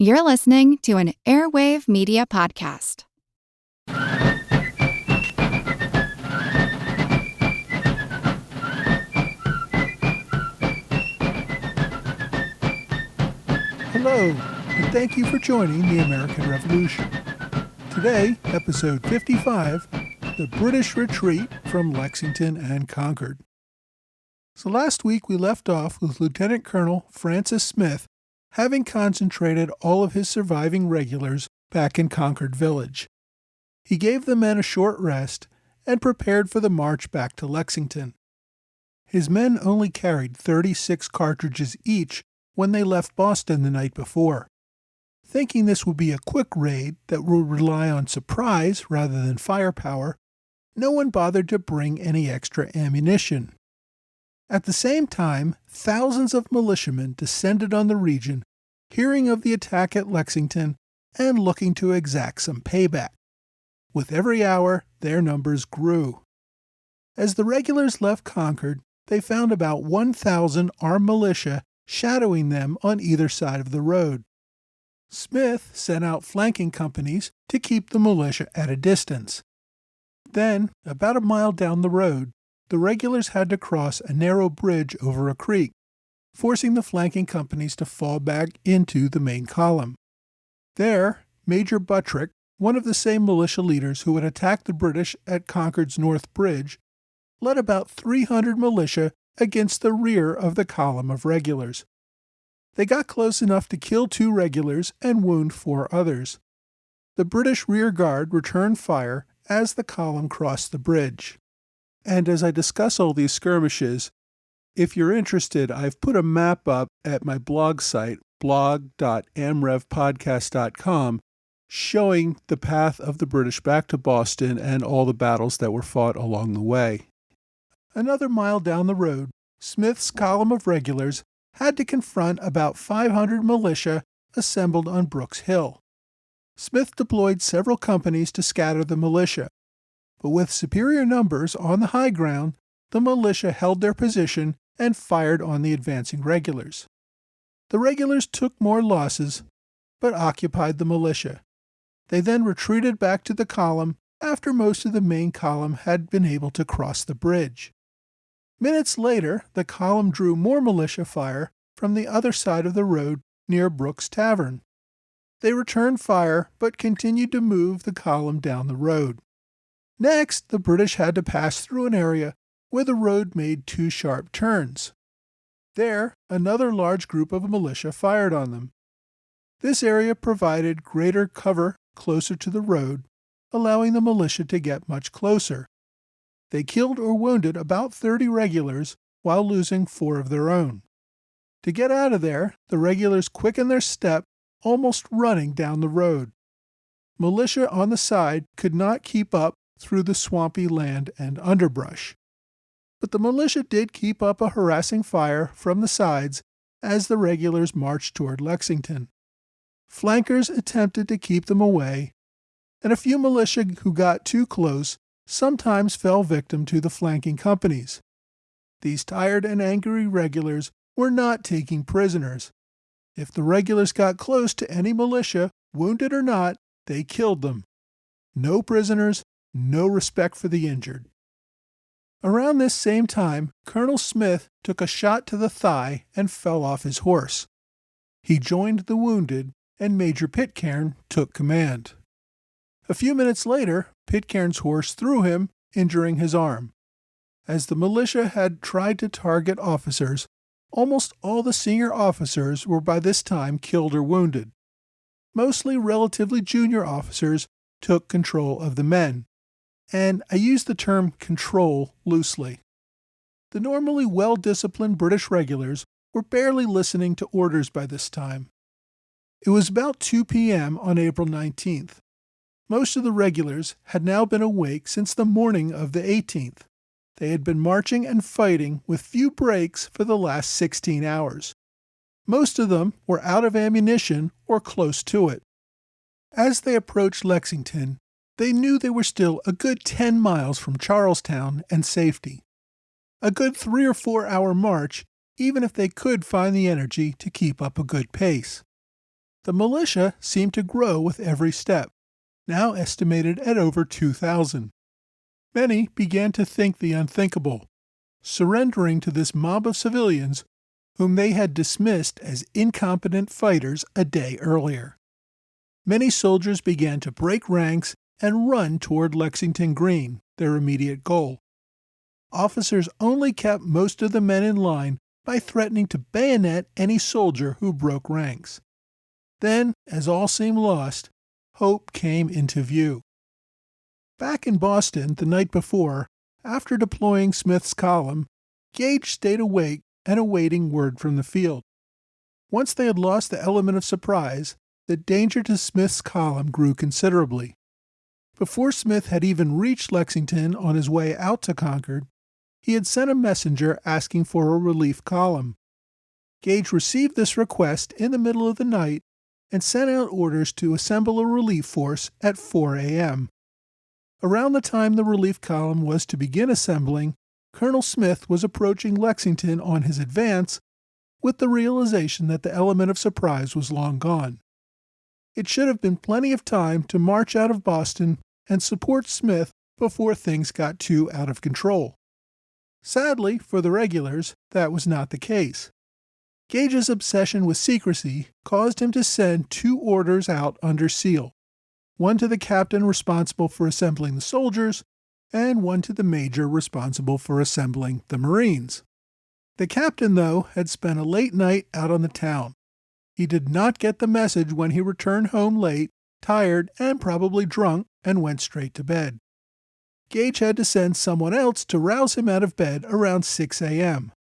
You're listening to an Airwave Media Podcast. Hello, and thank you for joining the American Revolution. Today, episode 55, The British Retreat from Lexington and Concord. So last week we left off with Lieutenant Colonel Francis Smith having concentrated all of his surviving regulars back in Concord Village. He gave the men a short rest and prepared for the march back to Lexington. His men only carried 36 cartridges each when they left Boston the night before. Thinking this would be a quick raid that would rely on surprise rather than firepower, no one bothered to bring any extra ammunition. At the same time, thousands of militiamen descended on the region, hearing of the attack at Lexington and looking to exact some payback. With every hour, their numbers grew. As the regulars left Concord, they found about 1,000 armed militia shadowing them on either side of the road. Smith sent out flanking companies to keep the militia at a distance. Then, about a mile down the road, the regulars had to cross a narrow bridge over a creek, forcing the flanking companies to fall back into the main column. There, Major Buttrick, one of the same militia leaders who had attacked the British at Concord's North Bridge, led about 300 militia against the rear of the column of regulars. They got close enough to kill 2 regulars and wound 4 others. The British rear guard returned fire as the column crossed the bridge. And as I discuss all these skirmishes, if you're interested, I've put a map up at my blog site, blog.amrevpodcast.com, showing the path of the British back to Boston and all the battles that were fought along the way. Another mile down the road, Smith's column of regulars had to confront about 500 militia assembled on Brooks Hill. Smith deployed several companies to scatter the militia, but with superior numbers on the high ground, the militia held their position and fired on the advancing regulars. The regulars took more losses, but occupied the militia. They then retreated back to the column after most of the main column had been able to cross the bridge. Minutes later, the column drew more militia fire from the other side of the road near Brooks Tavern. They returned fire, but continued to move the column down the road. Next, the British had to pass through an area where the road made 2 sharp turns. There, another large group of militia fired on them. This area provided greater cover closer to the road, allowing the militia to get much closer. They killed or wounded about 30 regulars while losing 4 of their own. To get out of there, the regulars quickened their step, almost running down the road. Militia on the side could not keep up through the swampy land and underbrush. But the militia did keep up a harassing fire from the sides as the regulars marched toward Lexington. Flankers attempted to keep them away, and a few militia who got too close sometimes fell victim to the flanking companies. These tired and angry regulars were not taking prisoners. If the regulars got close to any militia, wounded or not, they killed them. No prisoners, no respect for the injured. Around this same time, Colonel Smith took a shot to the thigh and fell off his horse. He joined the wounded, and Major Pitcairn took command. A few minutes later, Pitcairn's horse threw him, injuring his arm. As the militia had tried to target officers, almost all the senior officers were by this time killed or wounded. Mostly relatively junior officers took control of the men, and I use the term control loosely. The normally well-disciplined British regulars were barely listening to orders by this time. It was about 2 p.m. on April 19th. Most of the regulars had now been awake since the morning of the 18th. They had been marching and fighting with few breaks for the last 16 hours. Most of them were out of ammunition or close to it. As they approached Lexington, they knew they were still a good 10 miles from Charlestown and safety. A good 3 or 4 hour march, even if they could find the energy to keep up a good pace. The militia seemed to grow with every step, now estimated at over 2,000. Many began to think the unthinkable, surrendering to this mob of civilians whom they had dismissed as incompetent fighters a day earlier. Many soldiers began to break ranks and run toward Lexington Green, their immediate goal. Officers only kept most of the men in line by threatening to bayonet any soldier who broke ranks. Then, as all seemed lost, hope came into view. Back in Boston the night before, after deploying Smith's column, Gage stayed awake and awaiting word from the field. Once they had lost the element of surprise, the danger to Smith's column grew considerably. Before Smith had even reached Lexington on his way out to Concord, he had sent a messenger asking for a relief column. Gage received this request in the middle of the night and sent out orders to assemble a relief force at 4 a.m. Around the time the relief column was to begin assembling, Colonel Smith was approaching Lexington on his advance with the realization that the element of surprise was long gone. It should have been plenty of time to march out of Boston and support Smith before things got too out of control. Sadly, for the regulars, that was not the case. Gage's obsession with secrecy caused him to send 2 orders out under seal, one to the captain responsible for assembling the soldiers, and one to the major responsible for assembling the Marines. The captain, though, had spent a late night out on the town. He did not get the message when he returned home late, tired and probably drunk, and went straight to bed. Gage had to send someone else to rouse him out of bed around 6 a.m.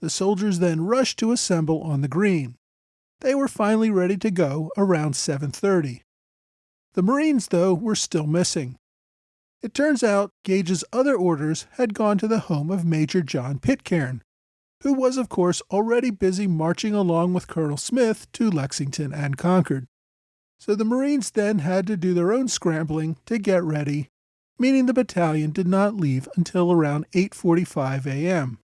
The soldiers then rushed to assemble on the green. They were finally ready to go around 7:30. The Marines, though, were still missing. It turns out Gage's other orders had gone to the home of Major John Pitcairn, who was, of course, already busy marching along with Colonel Smith to Lexington and Concord. So the Marines then had to do their own scrambling to get ready, meaning the battalion did not leave until around 8:45 a.m.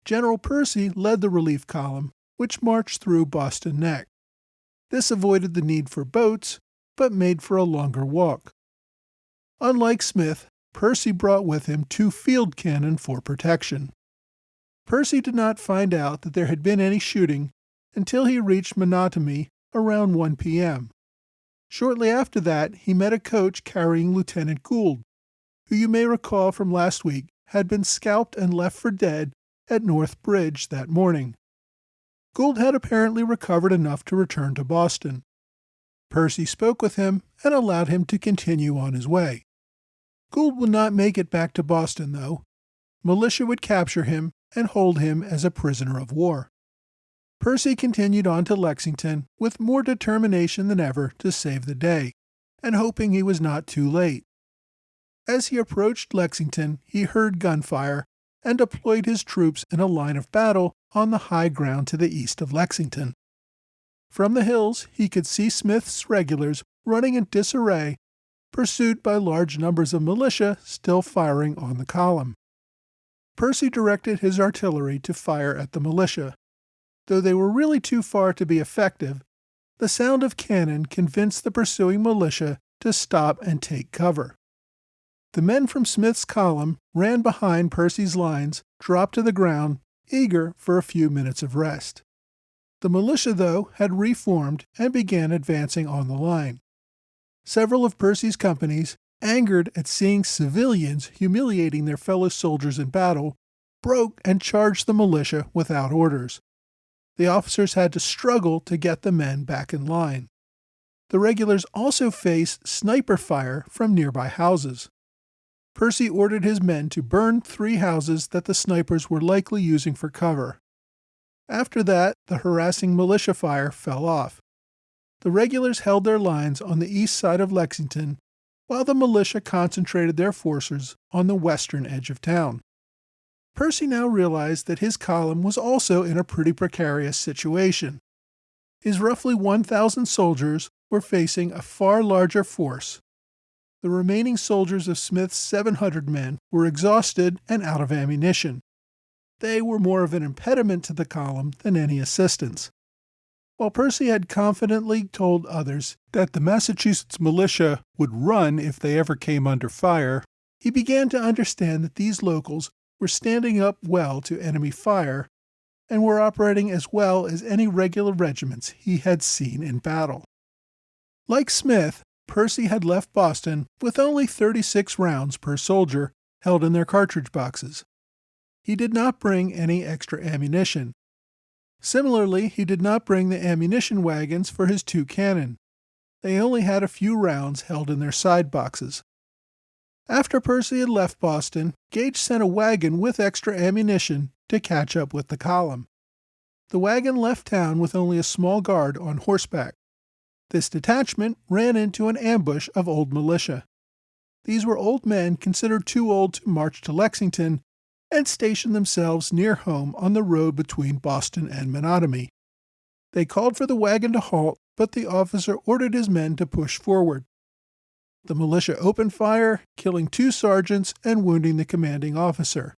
General Percy led the relief column, which marched through Boston Neck. This avoided the need for boats, but made for a longer walk. Unlike Smith, Percy brought with him 2 field cannon for protection. Percy did not find out that there had been any shooting until he reached Menotomy around 1 p.m. Shortly after that, he met a coach carrying Lieutenant Gould, who you may recall from last week had been scalped and left for dead at North Bridge that morning. Gould had apparently recovered enough to return to Boston. Percy spoke with him and allowed him to continue on his way. Gould would not make it back to Boston, though. Militia would capture him and hold him as a prisoner of war. Percy continued on to Lexington with more determination than ever to save the day, and hoping he was not too late. As he approached Lexington, he heard gunfire and deployed his troops in a line of battle on the high ground to the east of Lexington. From the hills, he could see Smith's regulars running in disarray, pursued by large numbers of militia still firing on the column. Percy directed his artillery to fire at the militia. Though they were really too far to be effective, the sound of cannon convinced the pursuing militia to stop and take cover. The men from Smith's column ran behind Percy's lines, dropped to the ground, eager for a few minutes of rest. The militia, though, had reformed and began advancing on the line. Several of Percy's companies, angered at seeing civilians humiliating their fellow soldiers in battle, broke and charged the militia without orders. The officers had to struggle to get the men back in line. The regulars also faced sniper fire from nearby houses. Percy ordered his men to burn 3 houses that the snipers were likely using for cover. After that, the harassing militia fire fell off. The regulars held their lines on the east side of Lexington, while the militia concentrated their forces on the western edge of town. Percy now realized that his column was also in a pretty precarious situation. His roughly 1,000 soldiers were facing a far larger force. The remaining soldiers of Smith's 700 men were exhausted and out of ammunition. They were more of an impediment to the column than any assistance. While Percy had confidently told others that the Massachusetts militia would run if they ever came under fire, he began to understand that these locals were standing up well to enemy fire and were operating as well as any regular regiments he had seen in battle. Like Smith, Percy had left Boston with only 36 rounds per soldier held in their cartridge boxes. He did not bring any extra ammunition. Similarly, he did not bring the ammunition wagons for his 2 cannon. They only had a few rounds held in their side boxes. After Percy had left Boston, Gage sent a wagon with extra ammunition to catch up with the column. The wagon left town with only a small guard on horseback. This detachment ran into an ambush of old militia. These were old men considered too old to march to Lexington and stationed themselves near home on the road between Boston and Menotomy. They called for the wagon to halt, but the officer ordered his men to push forward. The militia opened fire, killing 2 sergeants and wounding the commanding officer.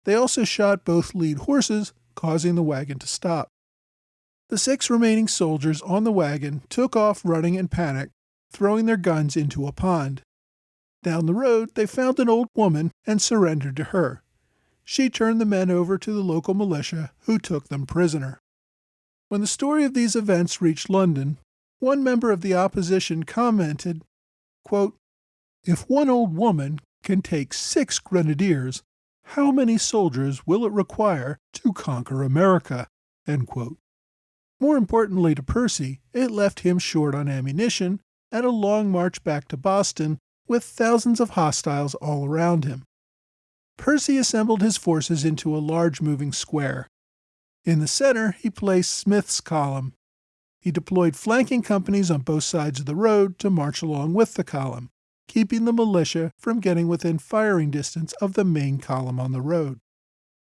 They also shot both lead horses, causing the wagon to stop. The 6 remaining soldiers on the wagon took off running in panic, throwing their guns into a pond. Down the road, they found an old woman and surrendered to her. She turned the men over to the local militia, who took them prisoner. When the story of these events reached London, one member of the opposition commented, quote, "If one old woman can take 6 grenadiers, how many soldiers will it require to conquer America?" End quote. More importantly to Percy, it left him short on ammunition and a long march back to Boston with thousands of hostiles all around him. Percy assembled his forces into a large moving square. In the center, he placed Smith's column. He deployed flanking companies on both sides of the road to march along with the column, keeping the militia from getting within firing distance of the main column on the road.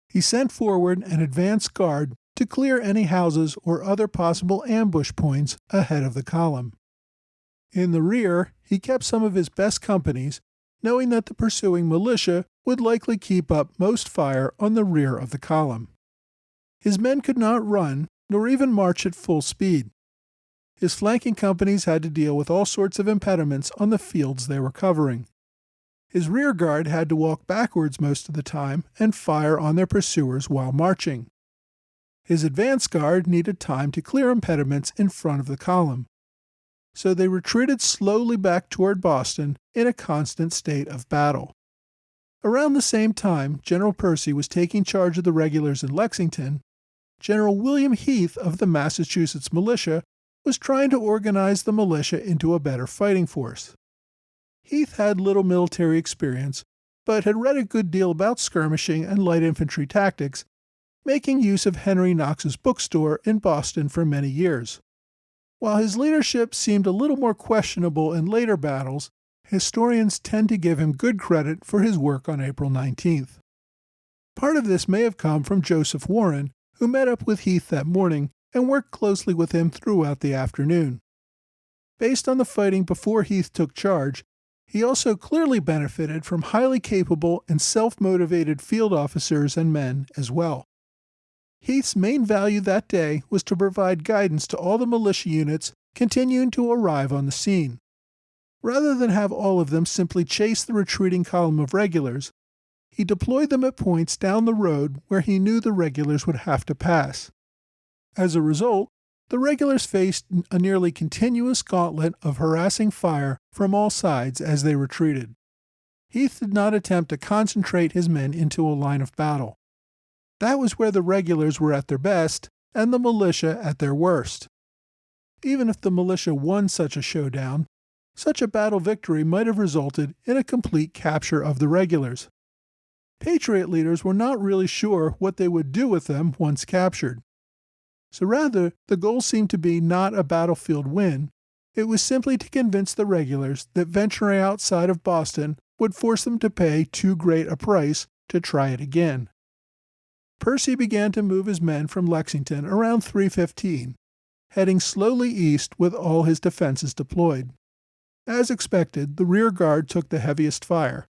He sent forward an advance guard to clear any houses or other possible ambush points ahead of the column. In the rear, he kept some of his best companies, knowing that the pursuing militia would likely keep up most fire on the rear of the column. His men could not run, nor even march at full speed. His flanking companies had to deal with all sorts of impediments on the fields they were covering. His rear guard had to walk backwards most of the time and fire on their pursuers while marching. His advance guard needed time to clear impediments in front of the column. So they retreated slowly back toward Boston in a constant state of battle. Around the same time General Percy was taking charge of the regulars in Lexington, General William Heath of the Massachusetts militia was trying to organize the militia into a better fighting force. Heath had little military experience, but had read a good deal about skirmishing and light infantry tactics, making use of Henry Knox's bookstore in Boston for many years. While his leadership seemed a little more questionable in later battles, historians tend to give him good credit for his work on April 19th. Part of this may have come from Joseph Warren, who met up with Heath that morning and worked closely with him throughout the afternoon. Based on the fighting before Heath took charge, he also clearly benefited from highly capable and self-motivated field officers and men as well. Heath's main value that day was to provide guidance to all the militia units continuing to arrive on the scene. Rather than have all of them simply chase the retreating column of regulars, he deployed them at points down the road where he knew the regulars would have to pass. As a result, the regulars faced a nearly continuous gauntlet of harassing fire from all sides as they retreated. Heath did not attempt to concentrate his men into a line of battle. That was where the regulars were at their best and the militia at their worst. Even if the militia won such a showdown, such a battle victory might have resulted in a complete capture of the regulars. Patriot leaders were not really sure what they would do with them once captured. So rather, the goal seemed to be not a battlefield win. It was simply to convince the regulars that venturing outside of Boston would force them to pay too great a price to try it again. Percy began to move his men from Lexington around 3:15, heading slowly east with all his defenses deployed. As expected, the rear guard took the heaviest fire.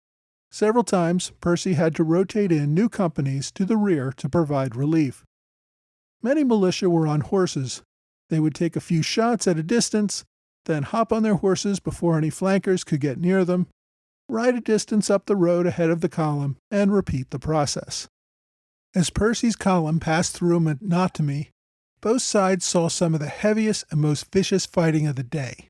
Several times, Percy had to rotate in new companies to the rear to provide relief. Many militia were on horses. They would take a few shots at a distance, then hop on their horses before any flankers could get near them, ride a distance up the road ahead of the column, and repeat the process. As Percy's column passed through a monotony, both sides saw some of the heaviest and most vicious fighting of the day.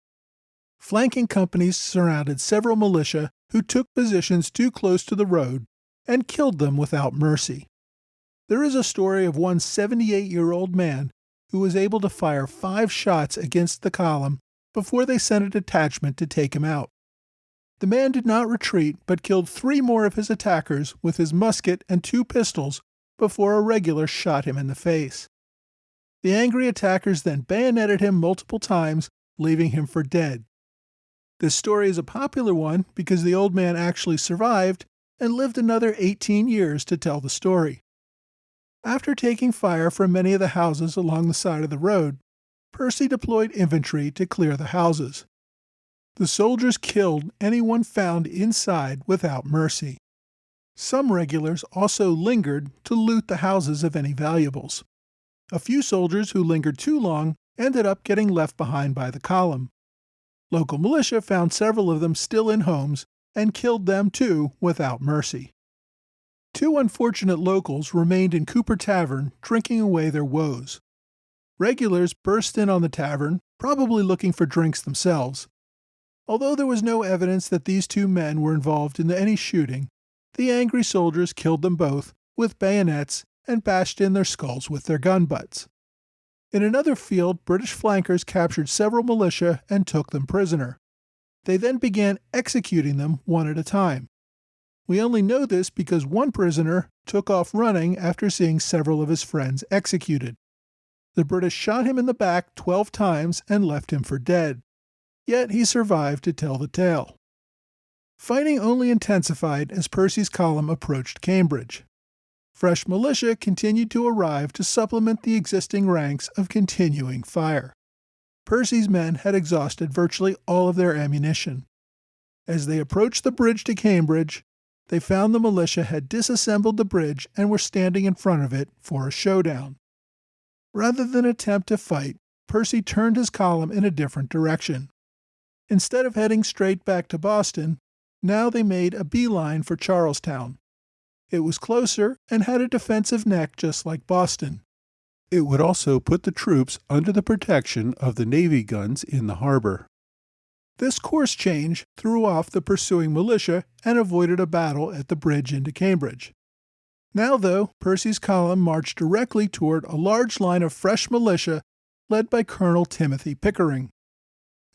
Flanking companies surrounded several militia who took positions too close to the road and killed them without mercy. There is a story of one 78-year-old man who was able to fire 5 shots against the column before they sent a detachment to take him out. The man did not retreat but killed 3 more of his attackers with his musket and 2 pistols before a regular shot him in the face. The angry attackers then bayoneted him multiple times, leaving him for dead. This story is a popular one because the old man actually survived and lived another 18 years to tell the story. After taking fire from many of the houses along the side of the road, Percy deployed infantry to clear the houses. The soldiers killed anyone found inside without mercy. Some regulars also lingered to loot the houses of any valuables. A few soldiers who lingered too long ended up getting left behind by the column. Local militia found several of them still in homes and killed them too without mercy. 2 unfortunate locals remained in Cooper Tavern drinking away their woes. Regulars burst in on the tavern, probably looking for drinks themselves. Although there was no evidence that these 2 men were involved in any shooting, the angry soldiers killed them both with bayonets and bashed in their skulls with their gun butts. In another field, British flankers captured several militia and took them prisoner. They then began executing them one at a time. We only know this because one prisoner took off running after seeing several of his friends executed. The British shot him in the back 12 times and left him for dead. Yet he survived to tell the tale. Fighting only intensified as Percy's column approached Cambridge. Fresh militia continued to arrive to supplement the existing ranks of continuing fire. Percy's men had exhausted virtually all of their ammunition. As they approached the bridge to Cambridge, they found the militia had disassembled the bridge and were standing in front of it for a showdown. Rather than attempt to fight, Percy turned his column in a different direction. Instead of heading straight back to Boston, now they made a beeline for Charlestown. It was closer and had a defensive neck just like Boston. It would also put the troops under the protection of the Navy guns in the harbor. This course change threw off the pursuing militia and avoided a battle at the bridge into Cambridge. Now, though, Percy's column marched directly toward a large line of fresh militia led by Colonel Timothy Pickering.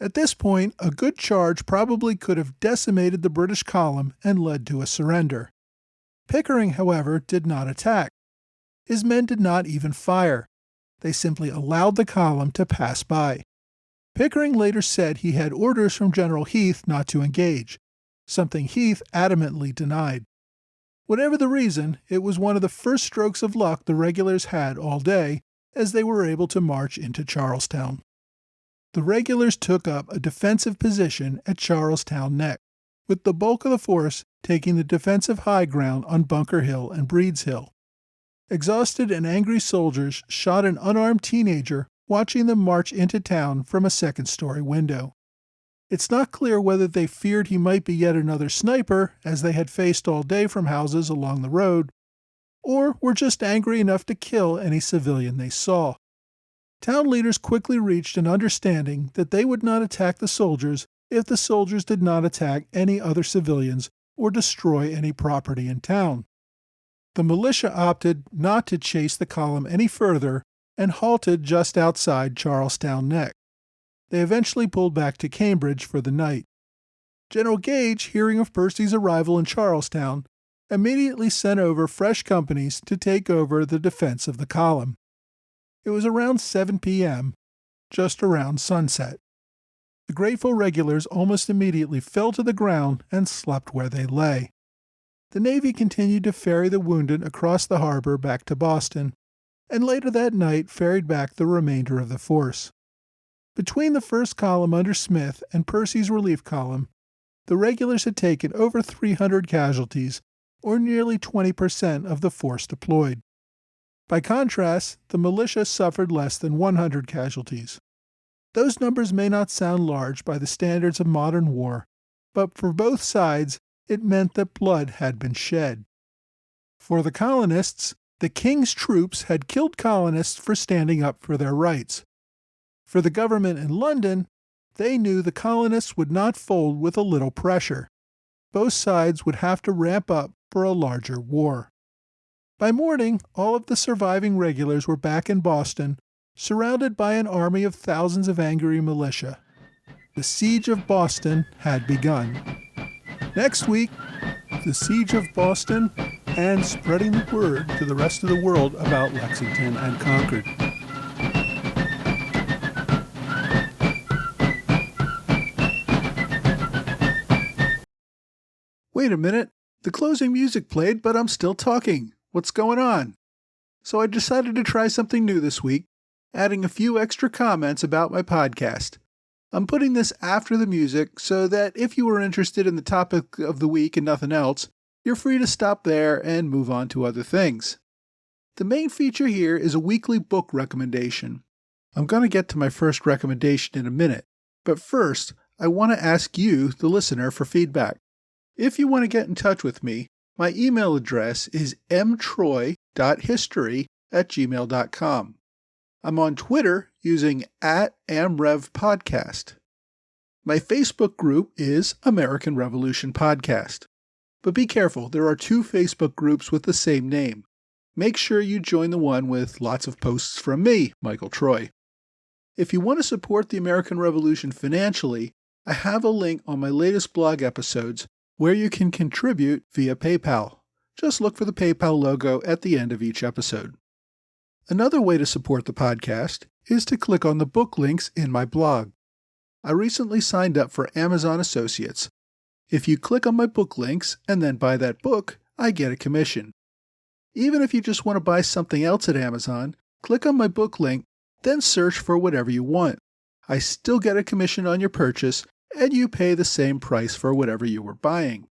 At this point, a good charge probably could have decimated the British column and led to a surrender. Pickering, however, did not attack. His men did not even fire. They simply allowed the column to pass by. Pickering later said he had orders from General Heath not to engage, something Heath adamantly denied. Whatever the reason, it was one of the first strokes of luck the regulars had all day, as they were able to march into Charlestown. The regulars took up a defensive position at Charlestown Neck, with the bulk of the force taking the defensive high ground on Bunker Hill and Breed's Hill. Exhausted and angry soldiers shot an unarmed teenager watching them march into town from a second-story window. It's not clear whether they feared he might be yet another sniper, as they had faced all day from houses along the road, or were just angry enough to kill any civilian they saw. Town leaders quickly reached an understanding that they would not attack the soldiers if the soldiers did not attack any other civilians or destroy any property in town. The militia opted not to chase the column any further and halted just outside Charlestown Neck. They eventually pulled back to Cambridge for the night. General Gage, hearing of Percy's arrival in Charlestown, immediately sent over fresh companies to take over the defense of the column. It was around 7 p.m., just around sunset. The grateful regulars almost immediately fell to the ground and slept where they lay. The Navy continued to ferry the wounded across the harbor back to Boston, and later that night ferried back the remainder of the force. Between the first column under Smith and Percy's relief column, the regulars had taken over 300 casualties, or nearly 20% of the force deployed. By contrast, the militia suffered less than 100 casualties. Those numbers may not sound large by the standards of modern war, but for both sides, it meant that blood had been shed. For the colonists, the king's troops had killed colonists for standing up for their rights. For the government in London, they knew the colonists would not fold with a little pressure. Both sides would have to ramp up for a larger war. By morning, all of the surviving regulars were back in Boston, surrounded by an army of thousands of angry militia. The siege of Boston had begun. Next week, the siege of Boston and spreading the word to the rest of the world about Lexington and Concord. Wait a minute, the closing music played, but I'm still talking. What's going on? So I decided to try something new this week, adding a few extra comments about my podcast. I'm putting this after the music so that if you are interested in the topic of the week and nothing else, you're free to stop there and move on to other things. The main feature here is a weekly book recommendation. I'm going to get to my first recommendation in a minute, but first, I want to ask you, the listener, for feedback. If you want to get in touch with me, my email address is mtroy.history@gmail.com. I'm on Twitter using @AmRevPodcast. My Facebook group is American Revolution Podcast. But be careful, there are 2 Facebook groups with the same name. Make sure you join the one with lots of posts from me, Michael Troy. If you want to support the American Revolution financially, I have a link on my latest blog episodes where you can contribute via PayPal. Just look for the PayPal logo at the end of each episode. Another way to support the podcast is to click on the book links in my blog. I recently signed up for Amazon Associates. If you click on my book links and then buy that book, I get a commission. Even if you just want to buy something else at Amazon, click on my book link, then search for whatever you want. I still get a commission on your purchase, and you pay the same price for whatever you were buying.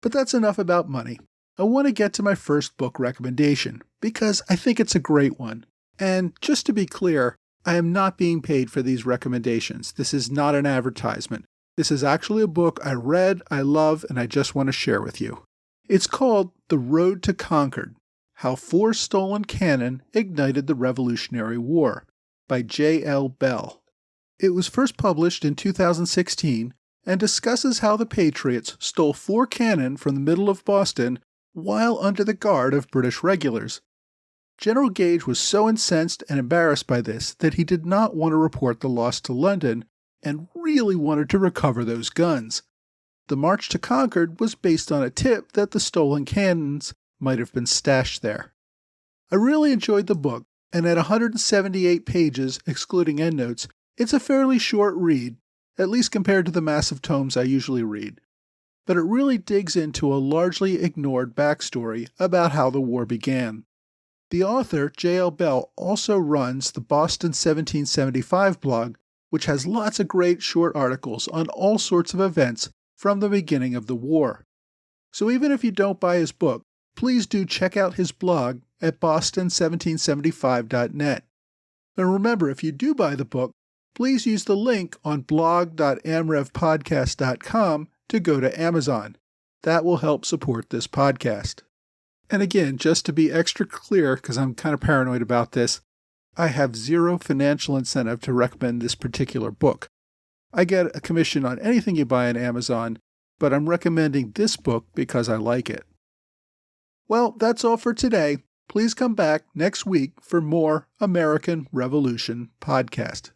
But that's enough about money. I want to get to my first book recommendation, because I think it's a great one. And just to be clear, I am not being paid for these recommendations. This is not an advertisement. This is actually a book I read, I love, and I just want to share with you. It's called The Road to Concord: How 4 Stolen Cannon Ignited the Revolutionary War by J.L. Bell. It was first published in 2016 and discusses how the Patriots stole 4 cannon from the middle of Boston while under the guard of British regulars. General Gage was so incensed and embarrassed by this that he did not want to report the loss to London and really wanted to recover those guns. The march to Concord was based on a tip that the stolen cannons might have been stashed there. I really enjoyed the book, and at 178 pages, excluding endnotes, it's a fairly short read, at least compared to the massive tomes I usually read. But it really digs into a largely ignored backstory about how the war began. The author, J.L. Bell, also runs the Boston 1775 blog, which has lots of great short articles on all sorts of events from the beginning of the war. So even if you don't buy his book, please do check out his blog at boston1775.net. And remember, if you do buy the book, please use the link on blog.amrevpodcast.com to go to Amazon. That will help support this podcast. And again, just to be extra clear, because I'm kind of paranoid about this, I have zero financial incentive to recommend this particular book. I get a commission on anything you buy on Amazon, but I'm recommending this book because I like it. Well, that's all for today. Please come back next week for more American Revolution podcast.